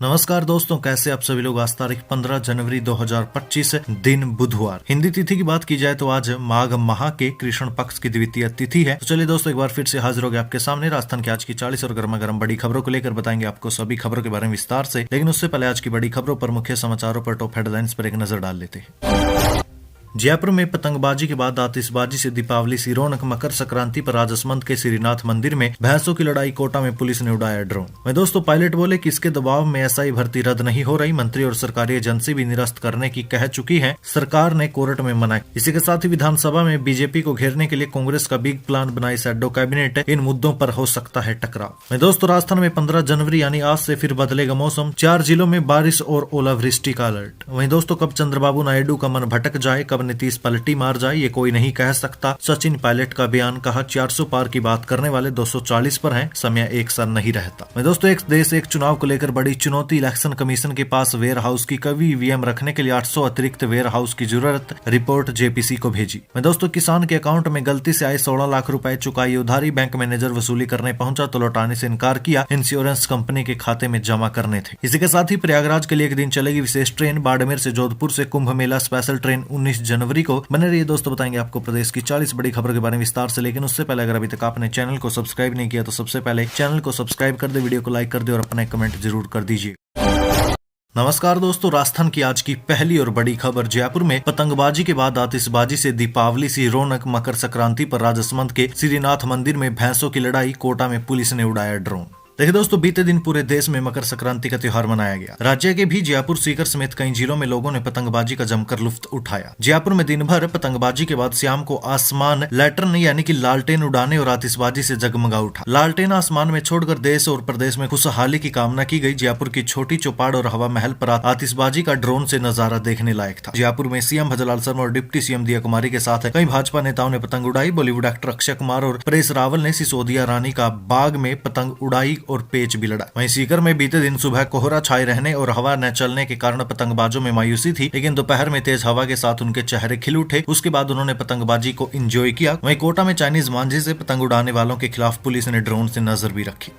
नमस्कार दोस्तों, कैसे आप सभी लोग। आज तारीख 15 जनवरी 2025 दिन बुधवार। हिंदी तिथि की बात की जाए तो आज माघ माह के कृष्ण पक्ष की द्वितीय तिथि है। तो चलिए दोस्तों, एक बार फिर से हाजिर हो गए आपके सामने राजस्थान की आज की 40 और गर्मा गर्म बड़ी खबरों को लेकर बताएंगे आपको सभी खबरों के बारे में विस्तार से। लेकिन उससे पहले आज की बड़ी खबरों पर, मुख्य समाचारों पर, टॉप हेडलाइंस पर एक नजर डाल लेते हैं। जयपुर में पतंगबाजी के बाद आतिशबाजी से दीपावली सी रौनक। मकर संक्रांति पर राजसमंद के श्रीनाथ मंदिर में भैंसों की लड़ाई। कोटा में पुलिस ने उड़ाया ड्रोन। वहीं दोस्तों, पायलट बोले कि इसके दबाव में एसआई भर्ती रद्द नहीं हो रही। मंत्री और सरकारी एजेंसी भी निरस्त करने की कह चुकी है, सरकार ने कोर्ट में मना। इसी के साथ ही विधानसभा में बीजेपी को घेरने के लिए कांग्रेस का बिग प्लान बनाई शैडो कैबिनेट। इन मुद्दों पर हो सकता है टकराव। वहीं दोस्तों, राजस्थान में 15 जनवरी यानी आज से फिर बदलेगा मौसम। 4 जिलों में बारिश और ओलावृष्टि का अलर्ट। वहीं दोस्तों, कब चंद्रबाबू नायडू का मन भटक जाए, कब नीतीश पलटी मार जाए, ये कोई नहीं कह सकता। सचिन पायलट का बयान। कहा 400 पार की बात करने वाले 240 पर हैं, समय एक सा नहीं रहता। मैं दोस्तों, एक देश एक चुनाव को लेकर बड़ी चुनौती। इलेक्शन कमीशन के पास वेयर हाउस की कभी ईवीएम रखने के लिए 800 अतिरिक्त वेयर हाउस की जरूरत। रिपोर्ट जेपीसी को भेजी। मैं दोस्तों, किसान के अकाउंट में गलती से आए 16 लाख रुपए चुकाई उधारी। बैंक मैनेजर वसूली करने पहुंचा तो लौटाने से इनकार किया। इंश्योरेंस कंपनी के खाते में जमा करने थे। इसी के साथ ही प्रयागराज के लिए एक दिन चलेगी विशेष ट्रेन। बाड़मेर से जोधपुर से कुंभ मेला स्पेशल ट्रेन 19 जनवरी को। बने रहिए दोस्तों, बताएंगे आपको प्रदेश की 40 बड़ी खबरों के बारे में विस्तार से। लेकिन उससे पहले अगर अभी तक आपने चैनल को सब्सक्राइब नहीं किया तो सबसे पहले चैनल को सब्सक्राइब कर दे, वीडियो को लाइक कर दे और अपना कमेंट जरूर कर दीजिए। नमस्कार दोस्तों, राजस्थान की आज की पहली और बड़ी खबर। जयपुर में पतंगबाजी के बाद आतिशबाजी से दीपावली सी रौनक। मकर संक्रांति पर राजसमंद के श्रीनाथ मंदिर में भैंसों की लड़ाई। कोटा में पुलिस ने उड़ाया ड्रोन। देखिए दोस्तों, बीते दिन पूरे देश में मकर संक्रांति का त्योहार मनाया गया। राज्य के भी जयपुर, सीकर समेत कई जिलों में लोगों ने पतंगबाजी का जमकर लुत्फ उठाया। जयपुर में दिन भर पतंगबाजी के बाद शाम को आसमान लैटर्न यानी कि लालटेन उड़ाने और आतिशबाजी से जगमगा उठा। लालटेन आसमान में छोड़कर देश और प्रदेश में खुशहाली की कामना की गई। जयपुर की छोटी चौपाड़ और हवा महल पर आतिशबाजी का ड्रोन से नजारा देखने लायक था। जयपुर में सीएम भजनलाल शर्मा और डिप्टी सीएम दिया कुमारी के साथ कई भाजपा नेताओं ने पतंग उड़ाई। बॉलीवुड एक्टर अक्षय कुमार और परेश रावल ने सिसोदिया रानी का बाग में पतंग उड़ाई और पेच भी लड़ा। वहीं सीकर में बीते दिन सुबह कोहरा छाए रहने और हवा न चलने के कारण पतंगबाजों में मायूसी थी, लेकिन दोपहर में तेज हवा के साथ उनके चेहरे खिल उठे। उसके बाद उन्होंने पतंगबाजी को एंजॉय किया। वहीं कोटा में चाइनीज मांझे से पतंग उड़ाने वालों के खिलाफ पुलिस ने ड्रोन से नजर भी रखी।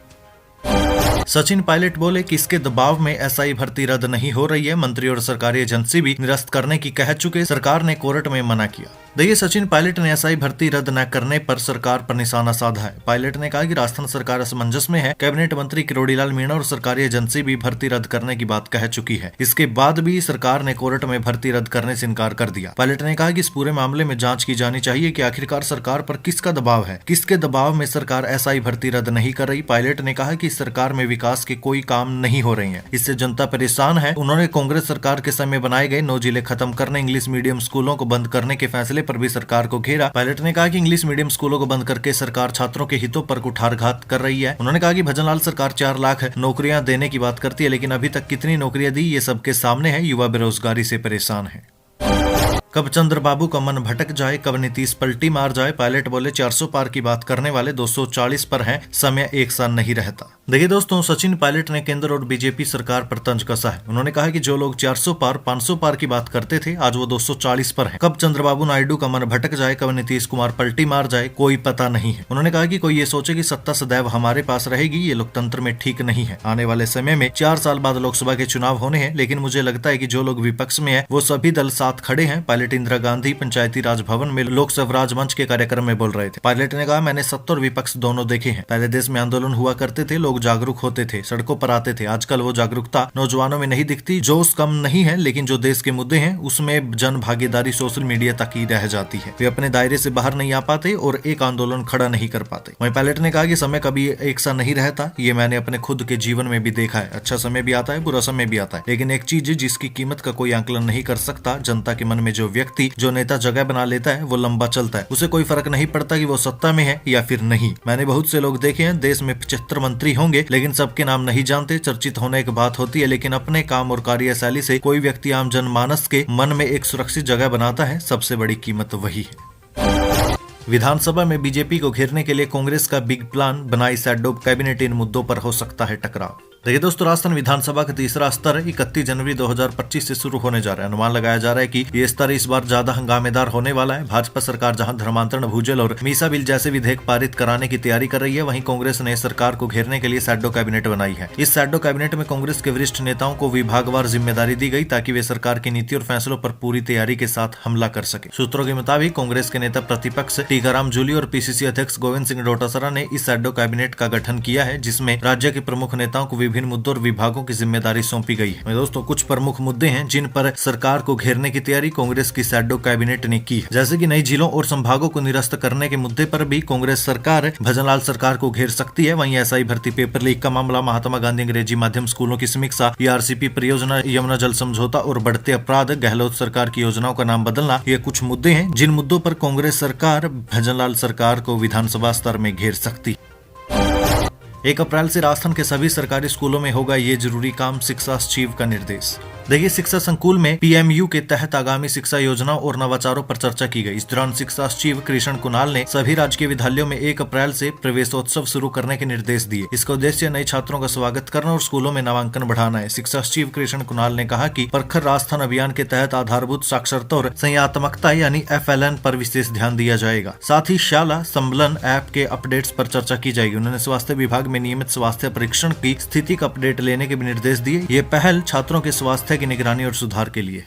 सचिन पायलट बोले कि इसके दबाव में एसआई भर्ती रद्द नहीं हो रही है। मंत्री और सरकारी एजेंसी भी निरस्त करने की कह चुके, सरकार ने कोर्ट में मना किया। देखिए, सचिन पायलट ने एसआई भर्ती रद्द न करने पर सरकार पर निशाना साधा है। पायलट ने कहा कि राजस्थान सरकार असमंजस में है। कैबिनेट मंत्री किरोड़ीलाल मीणा और सरकारी एजेंसी भी भर्ती रद्द करने की बात कह चुकी है। इसके बाद भी सरकार ने कोर्ट में भर्ती रद्द करने से इनकार कर दिया। पायलट ने कहा कि इस पूरे मामले में जांच की जानी चाहिए कि आखिरकार सरकार पर किसका दबाव है, किसके दबाव में सरकार एसआई भर्ती रद्द नहीं कर रही। पायलट ने कहा कि सरकार में विकास के कोई काम नहीं हो रहे हैं, इससे जनता परेशान है। उन्होंने कांग्रेस सरकार के समय बनाए गए 9 जिले खत्म करने, इंग्लिश मीडियम स्कूलों को बंद करने के फैसले पर भी सरकार को घेरा। पायलट ने कहा कि इंग्लिश मीडियम स्कूलों को बंद करके सरकार छात्रों के हितों पर कुठारघात कर रही है। उन्होंने कहा कि भजनलाल सरकार 4 लाख नौकरियां देने की बात करती है, लेकिन अभी तक कितनी नौकरियां दी ये सबके सामने है। युवा बेरोजगारी से परेशान है। कब चंद्रबाबू का मन भटक जाए, कब नीतीश पलटी मार जाए। पायलट बोले 400 पार की बात करने वाले 240 पर हैं, समय एक सा नहीं रहता। देखिए दोस्तों, सचिन पायलट ने केंद्र और बीजेपी सरकार पर तंज कसा है। उन्होंने कहा कि जो लोग 400 पार 500 पार की बात करते थे, आज वो 240 पर हैं। कब चंद्रबाबू नायडू का मन भटक जाए, कब नीतीश कुमार पलटी मार जाए, कोई पता नहीं है। उन्होंने कहा कि कोई ये सोचे कि सत्ता सदैव हमारे पास रहेगी, ये लोकतंत्र में ठीक नहीं है। आने वाले समय में 4 साल बाद लोकसभा के चुनाव होने हैं, लेकिन मुझे लगता है कि जो लोग विपक्ष में है वो सभी दल साथ खड़े हैं। पायलट इंदिरा गांधी पंचायती राज भवन में लोक स्वराज मंच के कार्यक्रम में बोल रहे थे। पायलट ने कहा, मैंने सत्ता और विपक्ष दोनों देखे हैं। पहले देश में आंदोलन हुआ करते थे, लोग जागरूक होते थे, सड़कों पर आते थे। आजकल वो जागरूकता नौजवानों में नहीं दिखती। जोश कम नहीं है, लेकिन जो देश के मुद्दे हैं उसमें जन भागीदारी सोशल मीडिया तक ही रह जाती है। वे अपने दायरे से बाहर नहीं आ पाते और एक आंदोलन खड़ा नहीं कर पाते। वहीं पायलट ने कहा कि समय कभी एक सा नहीं रहता, ये मैंने अपने खुद के जीवन में भी देखा है। अच्छा समय भी आता है, बुरा समय भी आता है, लेकिन एक चीज जिसकी कीमत का कोई आंकलन नहीं कर सकता, जनता के मन में जो व्यक्ति, जो नेता जगह बना लेता है वो लंबा चलता है। उसे कोई फर्क नहीं पड़ता कि वो सत्ता में है या फिर नहीं। मैंने बहुत से लोग देखे हैं, देश में 75 मंत्री होंगे, लेकिन सबके नाम नहीं जानते। चर्चित होने एक बात होती है, लेकिन अपने काम और कार्यशैली से कोई व्यक्ति आम जनमानस के मन में एक सुरक्षित जगह बनाता है, सबसे बड़ी कीमत वही है। विधानसभा में बीजेपी को घेरने के लिए कांग्रेस का बिग प्लान बनाई शैडो कैबिनेट। इन मुद्दों पर हो सकता है टकराव। देखिए दोस्तों, राजस्थान विधानसभा का तीसरा स्तर 31 जनवरी 2025 से शुरू होने जा रहा है। अनुमान लगाया जा रहा है कि ये स्तर इस बार ज्यादा हंगामेदार होने वाला है। भाजपा सरकार जहां धर्मांतरण, भूजल और मीसा बिल जैसे विधेयक पारित कराने की तैयारी कर रही है, वहीं कांग्रेस ने सरकार को घेरने के लिए शैडो कैबिनेट बनाई है। इस शैडो कैबिनेट में कांग्रेस के वरिष्ठ नेताओं को विभागवार जिम्मेदारी दी गई ताकि वे सरकार की नीति और फैसलों पर पूरी तैयारी के साथ हमला कर सके। सूत्रों के मुताबिक कांग्रेस के नेता प्रतिपक्ष टीकाराम जूली और पीसीसी अध्यक्ष गोविंद सिंह डोटासरा ने इस शैडो कैबिनेट का गठन किया है, जिसमें राज्य के प्रमुख नेताओं को विभिन्न मुद्दों और विभागों की जिम्मेदारी सौंपी गई है। दोस्तों, कुछ प्रमुख मुद्दे हैं जिन पर सरकार को घेरने की तैयारी कांग्रेस की शैडो कैबिनेट ने की है। जैसे कि नई जिलों और संभागों को निरस्त करने के मुद्दे पर भी कांग्रेस सरकार भजनलाल सरकार को घेर सकती है। वहीं एसआई भर्ती, पेपर लीक का मामला, महात्मा गांधी अंग्रेजी माध्यम स्कूलों की समीक्षा, ईआरसीपी परियोजना, यमुना जल समझौता और बढ़ते अपराध, गहलोत सरकार की योजनाओं का नाम बदलना, ये कुछ मुद्दे हैं जिन मुद्दों पर कांग्रेस सरकार भजनलाल सरकार को विधानसभा स्तर में घेर सकती। 1 अप्रैल से राजस्थान के सभी सरकारी स्कूलों में होगा ये जरूरी काम, शिक्षा सचिव का निर्देश। देखिए, शिक्षा संकुल में पीएमयू के तहत आगामी शिक्षा योजनाओं और नवाचारों पर चर्चा की गई। इस दौरान शिक्षा सचिव कृष्ण कुणाल ने सभी राजकीय विद्यालयों में 1 अप्रैल से प्रवेशोत्सव शुरू करने के निर्देश दिए। इसका उद्देश्य नए छात्रों का स्वागत करना और स्कूलों में नामांकन बढ़ाना है। शिक्षा सचिव कृष्ण कुणाल ने कहा कि प्रखर राजस्थान अभियान के तहत आधारभूत साक्षरता और संज्ञानात्मकता यानी FLN पर विशेष ध्यान दिया जाएगा। साथ ही शाला संबलन ऐप के अपडेट्स पर चर्चा की जाएगी। उन्होंने स्वास्थ्य विभाग में नियमित स्वास्थ्य परीक्षण की स्थिति का अपडेट लेने के भी निर्देश दिए। ये पहल छात्रों के स्वास्थ्य की निगरानी और सुधार के लिए।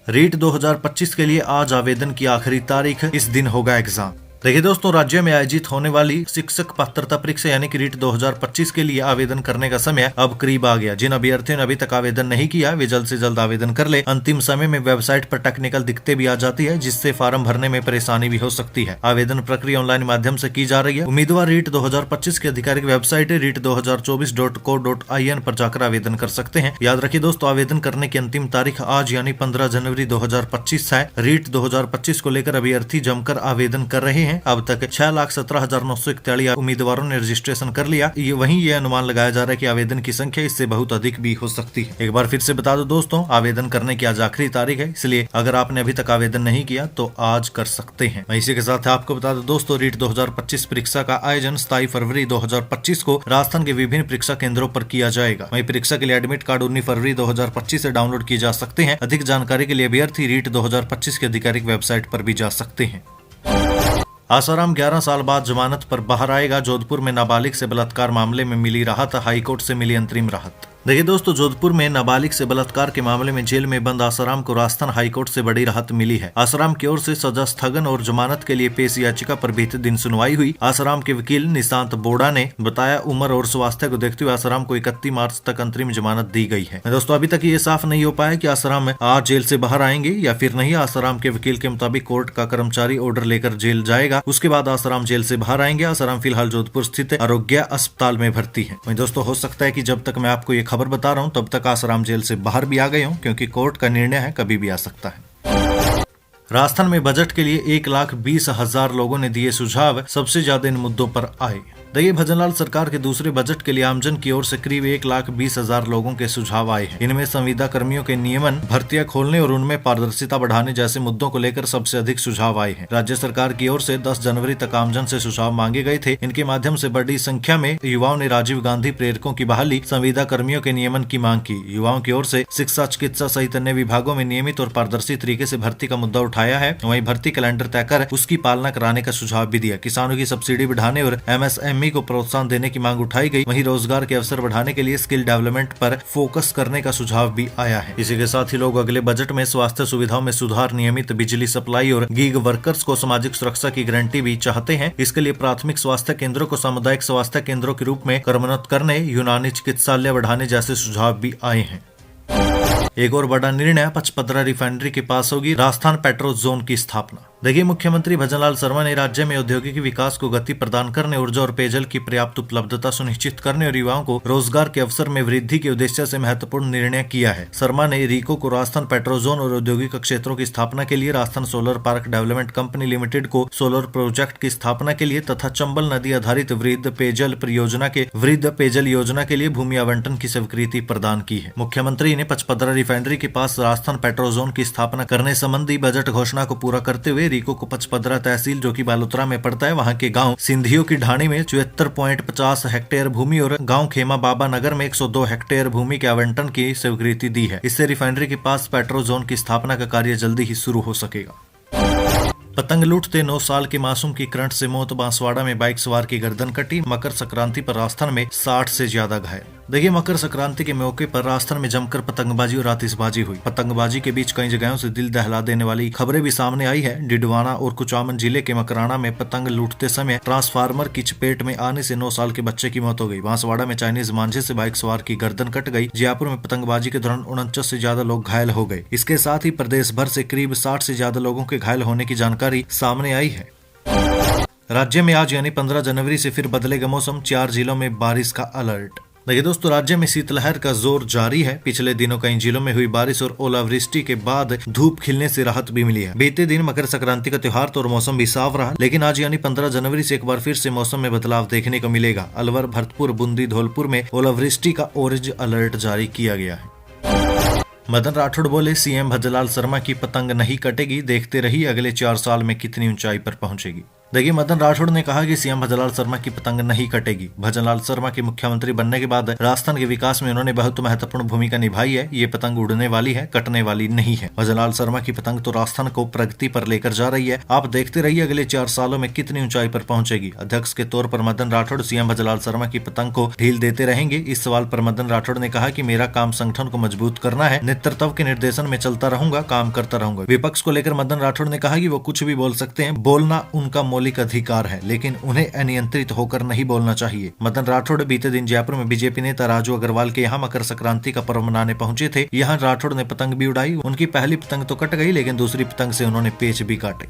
रीट 2025 के लिए आज आवेदन की आखिरी तारीख, इस दिन होगा एग्जाम। देखिए दोस्तों, राज्य में आयोजित होने वाली शिक्षक पात्रता परीक्षा यानी कि रीट 2025 के लिए आवेदन करने का समय अब करीब आ गया। जिन अभ्यर्थियों ने अभी तक आवेदन नहीं किया, वे जल्द से जल्द आवेदन कर ले। अंतिम समय में वेबसाइट पर टेक्निकल दिक्कतें भी आ जाती है, जिससे फॉर्म भरने में परेशानी भी हो सकती है। आवेदन प्रक्रिया ऑनलाइन माध्यम से की जा रही है। उम्मीदवार रीट 2025 की आधिकारिक वेबसाइट reat2024.co.in पर जाकर आवेदन कर सकते हैं। याद रखिए दोस्तों, आवेदन करने की अंतिम तारीख आज यानी 15 जनवरी 2025 है। रीट 2025 को लेकर अभ्यर्थी जमकर आवेदन कर रहे हैं। अब तक 6,17,941 उम्मीदवारों ने रजिस्ट्रेशन कर लिया। वहीं ये अनुमान लगाया जा रहा है कि आवेदन की संख्या इससे बहुत अधिक भी हो सकती है। एक बार फिर से बता दो दोस्तों, आवेदन करने की आज आखिरी तारीख है, इसलिए अगर आपने अभी तक आवेदन नहीं किया तो आज कर सकते हैं। इसी के साथ आपको बता दो दोस्तों, रीट 2025 परीक्षा का आयोजन 27 फरवरी 2025 को राजस्थान के विभिन्न परीक्षा केंद्रों पर किया जाएगा। वहीं परीक्षा के लिए एडमिट कार्ड 19 फरवरी 2025 से डाउनलोड किए जा सकते हैं। अधिक जानकारी के लिए अभ्यर्थी रीट 2025 की आधिकारिक वेबसाइट पर भी जा सकते हैं। आसाराम 11 साल बाद जमानत पर बाहर आएगा। जोधपुर में नाबालिग से बलात्कार मामले में मिली राहत, हाईकोर्ट से मिली अंतरिम राहत। देखिए दोस्तों, जोधपुर में नाबालिग से बलात्कार के मामले में जेल में बंद आसाराम को राजस्थान हाईकोर्ट से बड़ी राहत मिली है। आसाराम की ओर से सजा स्थगन और जमानत के लिए पेश याचिका पर बीते दिन सुनवाई हुई। आसाराम के वकील निशांत बोड़ा ने बताया, उम्र और स्वास्थ्य को देखते हुए आसाराम को 31 मार्च तक अंतरिम जमानत दी गई है। दोस्तों, अभी तक ये साफ नहीं हो पाया कि आसाराम आज जेल से बाहर आएंगे या फिर नहीं। आसाराम के वकील के मुताबिक कोर्ट का कर्मचारी ऑर्डर लेकर जेल जाएगा, उसके बाद आसाराम जेल से बाहर आएंगे। आसाराम फिलहाल जोधपुर स्थित आरोग्य अस्पताल में भर्ती है। दोस्तों, हो सकता है कि जब तक मैं आपको ये खबर बता रहा हूँ तब तक आसाराम जेल से बाहर भी आ गए हों, क्योंकि कोर्ट का निर्णय है, कभी भी आ सकता है। राजस्थान में बजट के लिए 1,20,000 लोगों ने दिए सुझाव, सबसे ज्यादा इन मुद्दों पर आए। देखिए, भजनलाल सरकार के दूसरे बजट के लिए आमजन की ओर से करीब 1,20,000 लोगों के सुझाव आए हैं। इनमें संविदा कर्मियों के नियमन, भर्तियां खोलने और उनमें पारदर्शिता बढ़ाने जैसे मुद्दों को लेकर सबसे अधिक सुझाव आए हैं। राज्य सरकार की ओर से 10 जनवरी तक आमजन से सुझाव मांगे गए थे। इनके माध्यम से बड़ी संख्या में युवाओं ने राजीव गांधी प्रेरकों की बहाली, संविदा कर्मियों के नियमन की मांग की। युवाओं की ओर से शिक्षा, चिकित्सा सहित अन्य विभागों में नियमित और पारदर्शी तरीके से भर्ती का मुद्दा उठाया है। वहीं भर्ती कैलेंडर तय कर उसकी पालना कराने का सुझाव भी दिया। किसानों की सब्सिडी बढ़ाने और MSME को प्रोत्साहन देने की मांग उठाई गई। वहीं रोजगार के अवसर बढ़ाने के लिए स्किल डेवलपमेंट पर फोकस करने का सुझाव भी आया है। इसी के साथ ही लोग अगले बजट में स्वास्थ्य सुविधाओं में सुधार, नियमित बिजली सप्लाई और गीग वर्कर्स को सामाजिक सुरक्षा की गारंटी भी चाहते हैं। इसके लिए प्राथमिक स्वास्थ्य केंद्रों को सामुदायिक स्वास्थ्य केंद्रों के रूप में कर्मोन्नत करने, यूनानी चिकित्सालय बढ़ाने जैसे सुझाव भी आए हैं। एक और बड़ा निर्णय, पचपदरा रिफाइनरी के पास होगी राजस्थान पेट्रोल जोन की स्थापना। देखिए, मुख्यमंत्री भजनलाल शर्मा ने राज्य में औद्योगिक विकास को गति प्रदान करने, ऊर्जा और पेयजल की पर्याप्त उपलब्धता सुनिश्चित करने और युवाओं को रोजगार के अवसर में वृद्धि के उद्देश्य से महत्वपूर्ण निर्णय किया है। शर्मा ने रीको को राजस्थान पेट्रोल जोन और औद्योगिक क्षेत्रों की स्थापना के लिए, Rajasthan solar park development company limited को सोलर प्रोजेक्ट की स्थापना के लिए तथा चंबल नदी आधारित वृद्ध पेयजल योजना के लिए भूमि आवंटन की स्वीकृति प्रदान की है। मुख्यमंत्री ने पचपदरा रिफाइनरी के पास राजस्थान पेट्रोल जोन की स्थापना करने संबंधी बजट घोषणा को पूरा करते हुए रीको को पचपदरा तहसील जो कि बालोतरा में पड़ता है वहां के गांव सिंधियों की ढाणी में 74.50 हेक्टेयर भूमि और गांव खेमा बाबा नगर में 102 हेक्टेयर भूमि के आवंटन की स्वीकृति दी है। इससे रिफाइनरी के पास पेट्रो जोन की स्थापना का कार्य जल्दी ही शुरू हो सकेगा। पतंग लूटते 9 साल के मासूम की करंट से मौत, बांसवाड़ा में बाइक सवार की गर्दन कटी। मकर संक्रांति पर राजस्थान में 60 से ज्यादा घायल। देखिए, मकर संक्रांति के मौके पर राजस्थान में जमकर पतंगबाजी और आतिशबाजी हुई। पतंगबाजी के बीच कई जगहों से दिल दहला देने वाली खबरें भी सामने आई है। डिडवाना और कुचामन जिले के मकराना में पतंग लूटते समय ट्रांसफार्मर की चपेट में आने से 9 साल के बच्चे की मौत हो गई। बांसवाड़ा में चाइनीज मांझे से बाइक सवार की गर्दन कट गई। जयपुर में पतंगबाजी के दौरान 49 से ज्यादा लोग घायल हो गए। इसके साथ ही प्रदेश भर से करीब 60 से ज्यादा लोगों के घायल होने की जानकारी सामने आई है। राज्य में आज यानी 15 जनवरी से फिर बदलेगा मौसम, 4 जिलों में बारिश का अलर्ट। देखिए दोस्तों, राज्य में शीतलहर का जोर जारी है। पिछले दिनों कई जिलों में हुई बारिश और ओलावृष्टि के बाद धूप खिलने से राहत भी मिली है। बीते दिन मकर संक्रांति का त्योहार तो और मौसम भी साफ रहा, लेकिन आज यानी 15 जनवरी से एक बार फिर से मौसम में बदलाव देखने को मिलेगा। अलवर, भरतपुर, बूंदी, धौलपुर में ओलावृष्टि का ऑरेंज अलर्ट जारी किया गया है। मदन राठौड़ बोले, सीएम भजनलाल शर्मा की पतंग नहीं कटेगी, देखते रहिए अगले 4 साल में कितनी ऊंचाई पर पहुंचेगी। देखिए, मदन राठौड़ ने कहा कि सीएम भजनलाल शर्मा की पतंग नहीं कटेगी। भजनलाल शर्मा के मुख्यमंत्री बनने के बाद राजस्थान के विकास में उन्होंने बहुत महत्वपूर्ण भूमिका निभाई है। ये पतंग उड़ने वाली है, कटने वाली नहीं है। भजनलाल शर्मा की पतंग तो राजस्थान को प्रगति पर लेकर जा रही है। आप देखते रहिए अगले 4 सालों में कितनी ऊंचाई पर पहुंचेगी। अध्यक्ष के तौर पर मदन राठौड़ सीएम भजनलाल शर्मा की पतंग को ढील देते रहेंगे। इस सवाल पर मदन राठौड़ ने कहा कि मेरा काम संगठन को मजबूत करना है, नेतृत्व के निर्देशन में चलता रहूंगा, काम करता रहूंगा। विपक्ष को लेकर मदन राठौड़ ने कहा कि वो कुछ भी बोल सकते हैं, बोलना उनका मौलिक अधिकार है, लेकिन उन्हें अनियंत्रित होकर नहीं बोलना चाहिए। मदन राठौड़ बीते दिन जयपुर में बीजेपी नेता राजू अग्रवाल के यहाँ मकर संक्रांति का पर्व मनाने पहुंचे थे। यहाँ राठौड़ ने पतंग भी उड़ाई। उनकी पहली पतंग तो कट गई, लेकिन दूसरी पतंग से उन्होंने पेच भी काटे।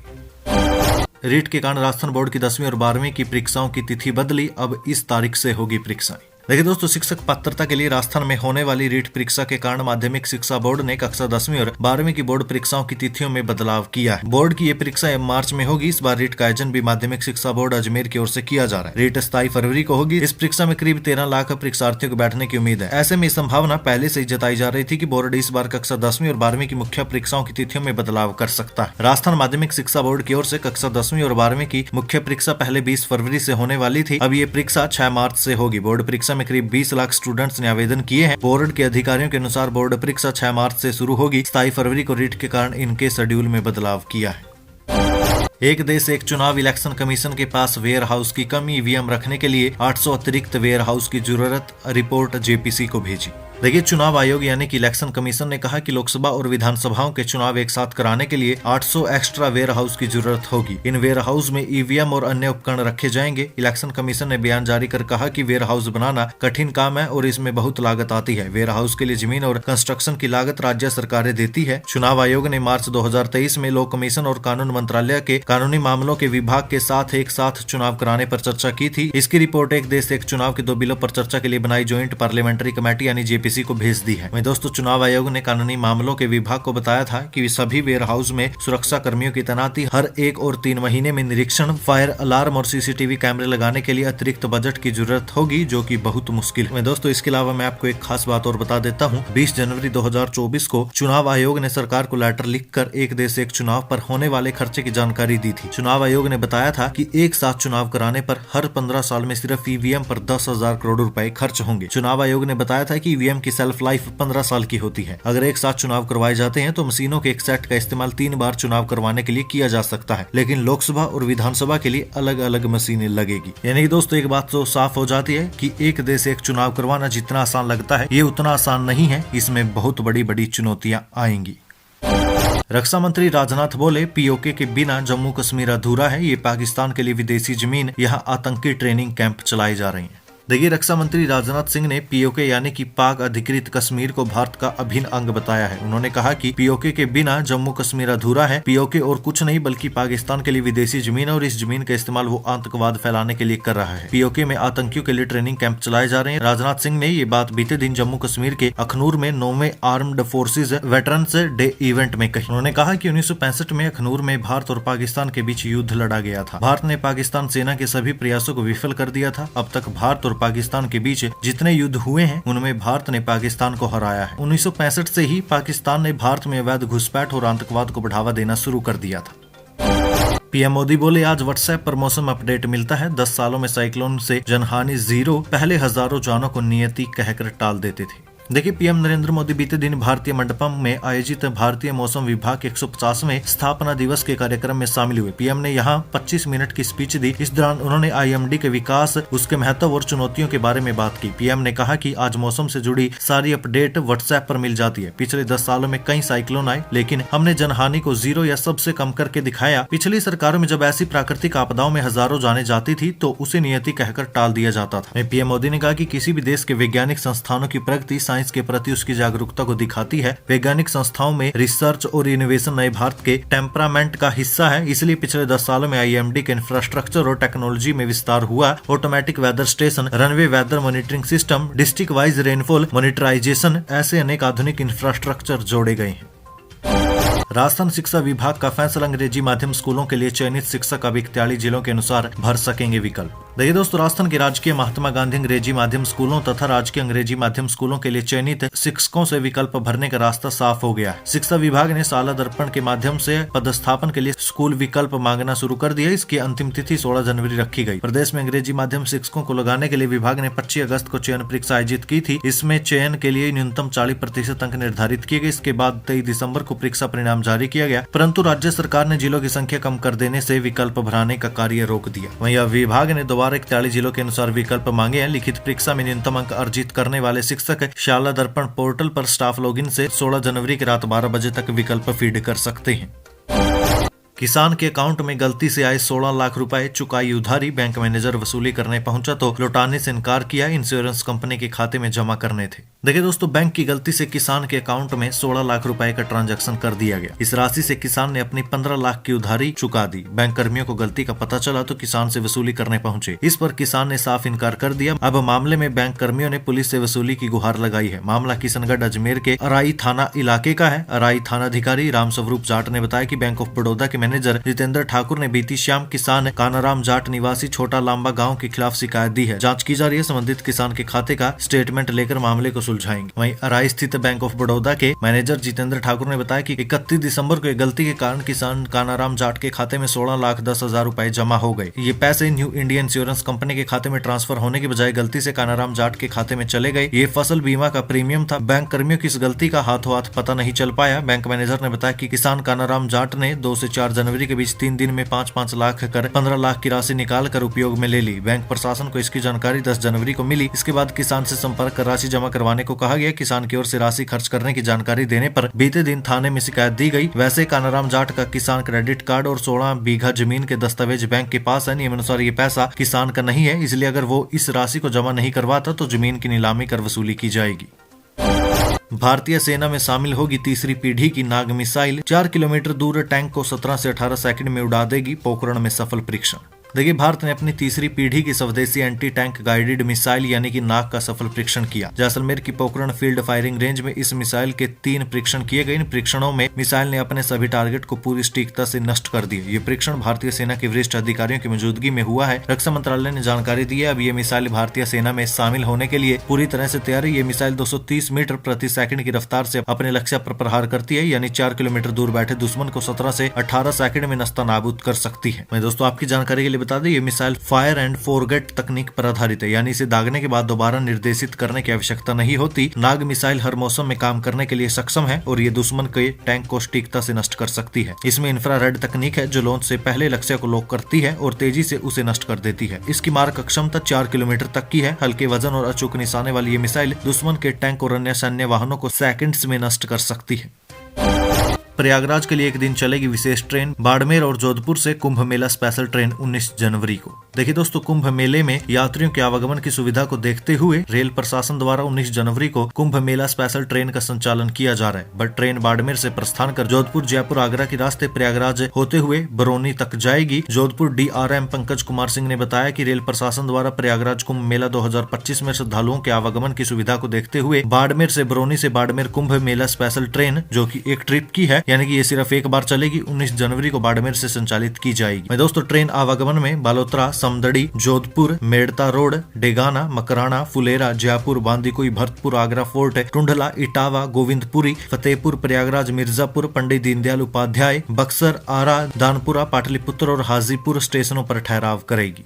रीट के कारण राजस्थान बोर्ड की 10वीं और 12वीं की परीक्षाओं की तिथि बदली, अब इस तारीख से होगी परीक्षाएं। देखिए दोस्तों, शिक्षक पात्रता के लिए राजस्थान में होने वाली रीट परीक्षा के कारण माध्यमिक शिक्षा बोर्ड ने कक्षा 10वीं और 12वीं की बोर्ड परीक्षाओं की तिथियों में बदलाव किया है। बोर्ड की ये परीक्षा मार्च में होगी। इस बार रीट का आयोजन भी माध्यमिक शिक्षा बोर्ड अजमेर की ओर से किया जा रहा है। रीट 27 फरवरी को होगी। इस परीक्षा में करीब 13 लाख परीक्षार्थियों को बैठने की उम्मीद है। ऐसे में संभावना पहले से ही जताई जा रही थी कि बोर्ड इस बार कक्षा 10वीं और 12वीं की मुख्य परीक्षाओं की तिथियों में बदलाव कर सकता है। राजस्थान माध्यमिक शिक्षा बोर्ड की ओर से कक्षा 10वीं और 12वीं की मुख्य परीक्षा पहले 20 फरवरी से होने वाली थी। अब ये परीक्षा 6 मार्च से होगी। बोर्ड परीक्षा में करीब 20 लाख स्टूडेंट्स ने आवेदन किए हैं। बोर्ड के अधिकारियों के अनुसार बोर्ड परीक्षा 6 मार्च से शुरू होगी। 27 फरवरी को रीट के कारण इनके शेड्यूल में बदलाव किया है। एक देश एक चुनाव इलेक्शन कमीशन के पास वेयर हाउस की कमी, ईवीएम रखने के लिए 800 अतिरिक्त वेयर हाउस की जरूरत, रिपोर्ट जेपीसी को भेजी। देखिए, चुनाव आयोग यानी कि इलेक्शन कमीशन ने कहा कि लोकसभा और विधानसभाओं के चुनाव एक साथ कराने के लिए 800 एक्स्ट्रा वेयर हाउस की जरूरत होगी। इन वेयर हाउस में ईवीएम और अन्य उपकरण रखे जाएंगे। इलेक्शन कमीशन ने बयान जारी कर कहा कि वेयर हाउस बनाना कठिन काम है और इसमें बहुत लागत आती है। वेयर हाउस के लिए जमीन और कंस्ट्रक्शन की लागत राज्य सरकारें देती है। चुनाव आयोग ने मार्च 2023 में लॉ कमीशन और कानून मंत्रालय के कानूनी मामलों के विभाग के साथ एक साथ चुनाव कराने पर चर्चा की थी। इसकी रिपोर्ट एक देश एक चुनाव के 2 बिलों पर चर्चा के लिए बनाई ज्वाइंट पार्लियामेंट्री कमेटी यानी जेपीसी को भेज दी है। वहीं दोस्तों, चुनाव आयोग ने कानूनी मामलों के विभाग को बताया था कि सभी वेयर हाउस में सुरक्षा कर्मियों की तैनाती, हर 1 और 3 महीने में निरीक्षण, फायर अलार्म और सीसीटीवी कैमरे लगाने के लिए अतिरिक्त बजट की जरूरत होगी, जो कि बहुत मुश्किल है। दोस्तों, इसके अलावा मैं आपको एक खास बात और बता देता हूँ। 20 जनवरी 2024 को चुनाव आयोग ने सरकार को लेटर लिखकर एक देश एक चुनाव पर होने वाले खर्चे की जानकारी दी थी। चुनाव आयोग ने बताया था कि एक साथ चुनाव कराने पर हर 15 साल में सिर्फ ईवीएम पर 10,000 करोड़ रुपए खर्च होंगे। चुनाव आयोग ने बताया था कि ईवीएम की सेल्फ लाइफ 15 साल की होती है। अगर एक साथ चुनाव करवाए जाते हैं तो मशीनों के एक सेट का इस्तेमाल 3 बार चुनाव करवाने के लिए किया जा सकता है, लेकिन लोकसभा और विधानसभा के लिए अलग अलग मशीनें लगेगी। यानी कि दोस्तों, एक बात तो साफ हो जाती है कि एक देश एक चुनाव करवाना जितना आसान लगता है, ये उतना आसान नहीं है। इसमें बहुत बड़ी बड़ी चुनौतियां आएंगी। रक्षा मंत्री राजनाथ बोले, पीओके के बिना जम्मू कश्मीर अधूरा है। ये पाकिस्तान के लिए विदेशी जमीन, यहाँ आतंकी ट्रेनिंग कैंप चलाए जा रहे हैं। देखिए, रक्षा मंत्री राजनाथ सिंह ने पीओके यानी कि पाक अधिकृत कश्मीर को भारत का अभिन्न अंग बताया है। उन्होंने कहा कि पीओके के बिना जम्मू कश्मीर अधूरा है। पीओके और कुछ नहीं बल्कि पाकिस्तान के लिए विदेशी जमीन है और इस जमीन का इस्तेमाल वो आतंकवाद फैलाने के लिए कर रहा है। पीओके में आतंकियों के लिए ट्रेनिंग कैंप चलाए जा रहे हैं। राजनाथ सिंह ने ये बात बीते दिन जम्मू कश्मीर के अखनूर में 9वें armed forces veterans day event में कही। उन्होंने कहा कि 1965 में अखनूर में भारत और पाकिस्तान के बीच युद्ध लड़ा गया था। भारत ने पाकिस्तान सेना के सभी प्रयासों को विफल कर दिया था। अब तक भारत और पाकिस्तान के बीच जितने युद्ध हुए हैं उनमें भारत ने पाकिस्तान को हराया है। 1965 से ही पाकिस्तान ने भारत में अवैध घुसपैठ और आतंकवाद को बढ़ावा देना शुरू कर दिया था। पीएम मोदी बोले, आज व्हाट्सएप पर मौसम अपडेट मिलता है। 10 सालों में साइक्लोन से जनहानि 0, पहले हजारों जानों को नियति कहकर टाल देते थे। देखिए, पीएम नरेंद्र मोदी बीते दिन भारतीय मंडपम में आयोजित भारतीय मौसम विभाग के 150वें स्थापना दिवस के कार्यक्रम में शामिल हुए। पीएम ने यहां 25 मिनट की स्पीच दी। इस दौरान उन्होंने आईएमडी के विकास, उसके महत्व और चुनौतियों के बारे में बात की। पीएम ने कहा कि आज मौसम से जुड़ी सारी अपडेट व्हाट्सएप पर मिल जाती है। पिछले 10 सालों में कई साइक्लोन आए, लेकिन हमने जनहानि को 0 या सबसे कम करके दिखाया। पिछली सरकारों में जब ऐसी प्राकृतिक आपदाओं में हजारों जाने जाती थी तो उसे नियति कहकर टाल दिया जाता था। पीएम मोदी ने कहा कि किसी भी देश के वैज्ञानिक संस्थानों की प्रगति साइंस के प्रति उसकी जागरूकता को दिखाती है। वैज्ञानिक संस्थाओं में रिसर्च और इनोवेशन नए भारत के टेम्परामेंट का हिस्सा है। इसलिए पिछले 10 सालों में आईएमडी के इंफ्रास्ट्रक्चर और टेक्नोलॉजी में विस्तार हुआ। Automatic weather station, runway weather monitoring system, district wise rainfall monetisation, ऐसे अनेक आधुनिक इंफ्रास्ट्रक्चर जोड़े गए हैं। राजस्थान शिक्षा विभाग का फैसला, अंग्रेजी माध्यम स्कूलों के लिए चयनित शिक्षक अब 41 जिलों के अनुसार भर सकेंगे विकल्प। देखिए दोस्तों, राजस्थान के राजकीय महात्मा गांधी अंग्रेजी माध्यम स्कूलों तथा राजकीय अंग्रेजी माध्यम स्कूलों के लिए चयनित शिक्षकों से विकल्प भरने का रास्ता साफ हो गया है। शिक्षा विभाग ने साला दर्पण के माध्यम से पदस्थापन के लिए स्कूल विकल्प मांगना शुरू कर दिया। इसकी अंतिम तिथि 16 जनवरी रखी गई। प्रदेश में अंग्रेजी माध्यम शिक्षकों को लगाने के लिए विभाग ने 25 अगस्त को चयन परीक्षा आयोजित की थी। इसमें चयन के लिए न्यूनतम 40% अंक निर्धारित किए गए। इसके बाद 23 दिसंबर को परीक्षा परिणाम जारी किया गया, परंतु राज्य सरकार ने जिलों की संख्या कम कर देने से विकल्प भराने का कार्य रोक दिया। वहीं विभाग ने दोबारा 41 जिलों के अनुसार विकल्प मांगे हैं। लिखित परीक्षा में न्यूनतम अंक अर्जित करने वाले शिक्षक शाला दर्पण पोर्टल पर स्टाफ लॉगिन से 16 जनवरी की रात 12 बजे तक विकल्प फीड कर सकते हैं। किसान के अकाउंट में गलती से आए 16 लाख रुपए, चुकाई उधारी। बैंक मैनेजर वसूली करने पहुंचा तो लौटाने से इनकार किया। इंश्योरेंस कंपनी के खाते में जमा करने थे। देखिए दोस्तों, बैंक की गलती से किसान के अकाउंट में 16 लाख रुपए का ट्रांजैक्शन कर दिया गया। इस राशि से किसान ने अपनी 15 लाख की उधारी चुका दी। बैंक कर्मियों को गलती का पता चला तो किसान से वसूली करने पहुंचे। इस पर किसान ने साफ इनकार कर दिया। अब मामले में बैंक कर्मियों ने पुलिस से वसूली की गुहार लगाई है। मामला किशनगढ़ अजमेर के अराई थाना इलाके का है। अराई थाना अधिकारी राम स्वरूप जाट ने बताया कि बैंक ऑफ बड़ौदा के मैनेजर जितेंद्र ठाकुर ने बीती शाम किसान कानाराम जाट निवासी छोटा लांबा गांव के खिलाफ शिकायत दी है। जांच की जा रही है। संबंधित किसान के खाते का स्टेटमेंट लेकर मामले को सुलझाएंगे। वहीं अराई स्थित बैंक ऑफ बड़ौदा के मैनेजर जितेंद्र ठाकुर ने बताया कि 31 दिसंबर को गलती के कारण किसान कानाराम जाट के खाते में 16,10,000 रुपए जमा हो गए। ये पैसे न्यू इंडिया इंश्योरेंस कंपनी के खाते में ट्रांसफर होने के बजाय गलती से कानाराम जाट के खाते में चले गए। ये फसल बीमा का प्रीमियम था। बैंक कर्मियों की इस गलती का हाथों हाथ पता नहीं चल पाया। बैंक मैनेजर ने बताया कि किसान कानाराम जाट ने 2 से 4 जनवरी के बीच 3 दिन में 5-5 लाख कर 15 लाख की राशि निकाल कर उपयोग में ले ली। बैंक प्रशासन को इसकी जानकारी 10 जनवरी को मिली। इसके बाद किसान से संपर्क कर राशि जमा करवाने को कहा गया। किसान की ओर से राशि खर्च करने की जानकारी देने पर बीते दिन थाने में शिकायत दी गई। वैसे कानाराम जाट का किसान क्रेडिट कार्ड और 16 बीघा जमीन के दस्तावेज बैंक के पास है। नियमानुसार ये पैसा किसान का नहीं है, इसलिए अगर वो इस राशि को जमा नहीं करवाता तो जमीन की नीलामी कर वसूली की जाएगी। भारतीय सेना में शामिल होगी तीसरी पीढ़ी की नाग मिसाइल। 4 किलोमीटर दूर टैंक को 17 से 18 सेकंड में उड़ा देगी। पोखरण में सफल परीक्षण। देखिए, भारत ने अपनी तीसरी पीढ़ी की स्वदेशी एंटी टैंक गाइडेड मिसाइल यानी कि नाग का सफल परीक्षण किया। जैसलमेर की पोखरण फील्ड फायरिंग रेंज में इस मिसाइल के 3 परीक्षण किए गए। इन परीक्षणों में मिसाइल ने अपने सभी टारगेट को पूरी सटीकता से नष्ट कर दिया। ये परीक्षण भारतीय सेना के वरिष्ठ अधिकारियों की मौजूदगी में हुआ है। रक्षा मंत्रालय ने जानकारी दी है। अब ये मिसाइल भारतीय सेना में शामिल होने के लिए पूरी तरह से तैयार है। ये मिसाइल 230 मीटर प्रति सेकंड की रफ्तार से अपने लक्ष्य पर प्रहार करती है, यानी 4 किलोमीटर दूर बैठे दुश्मन को 17 से 18 सेकंड में नस्ता नाबूद कर सकती है। मैं दोस्तों आपकी जानकारी के लिए बता दें, ये मिसाइल फायर एंड फॉरगेट तकनीक पर आधारित है, यानी इसे दागने के बाद दोबारा निर्देशित करने की आवश्यकता नहीं होती। नाग मिसाइल हर मौसम में काम करने के लिए सक्षम है और ये दुश्मन के टैंक को सटीकता से नष्ट कर सकती है। इसमें इंफ्रारेड तकनीक है जो लॉन्च से पहले लक्ष्य को लॉक करती है और तेजी से उसे नष्ट कर देती है। इसकी मारक क्षमता 4 किलोमीटर तक की है। हल्के वजन और अचूक निशाने वाली ये मिसाइल दुश्मन के टैंक और अन्य सैन्य वाहनों को सेकंड्स में नष्ट कर सकती है। प्रयागराज के लिए एक दिन चलेगी विशेष ट्रेन। बाड़मेर और जोधपुर से कुंभ मेला स्पेशल ट्रेन 19 जनवरी को। देखिए दोस्तों, कुंभ मेले में यात्रियों के आवागमन की सुविधा को देखते हुए रेल प्रशासन द्वारा 19 जनवरी को कुंभ मेला स्पेशल ट्रेन का संचालन किया जा रहा है। बट ट्रेन बाड़मेर से प्रस्थान कर जोधपुर, जयपुर, आगरा के रास्ते प्रयागराज होते हुए बरौनी तक जाएगी। जोधपुर DRM पंकज कुमार सिंह ने बताया कि रेल प्रशासन द्वारा प्रयागराज कुंभ मेला 2025 में श्रद्धालुओं के आवागमन की सुविधा को देखते हुए बाड़मेर से बरौनी से बाड़मेर कुंभ मेला स्पेशल ट्रेन, जो की एक ट्रिप की है, यानी कि ये सिर्फ एक बार चलेगी। 19 जनवरी को बाड़मेर से संचालित की जाएगी। दोस्तों ट्रेन आवागमन में बालोतरा, समदड़ी, जोधपुर, मेड़ता रोड, डेगाना, मकराना, फुलेरा, जयपुर, बांदीकुई, भरतपुर, आगरा फोर्ट, टुंडला, इटावा, गोविंदपुरी, फतेहपुर, प्रयागराज, मिर्जापुर, पंडित दीनदयाल उपाध्याय, बक्सर, आरा, दानपुरा, पाटलिपुत्र और हाजीपुर स्टेशनों पर ठहराव करेगी।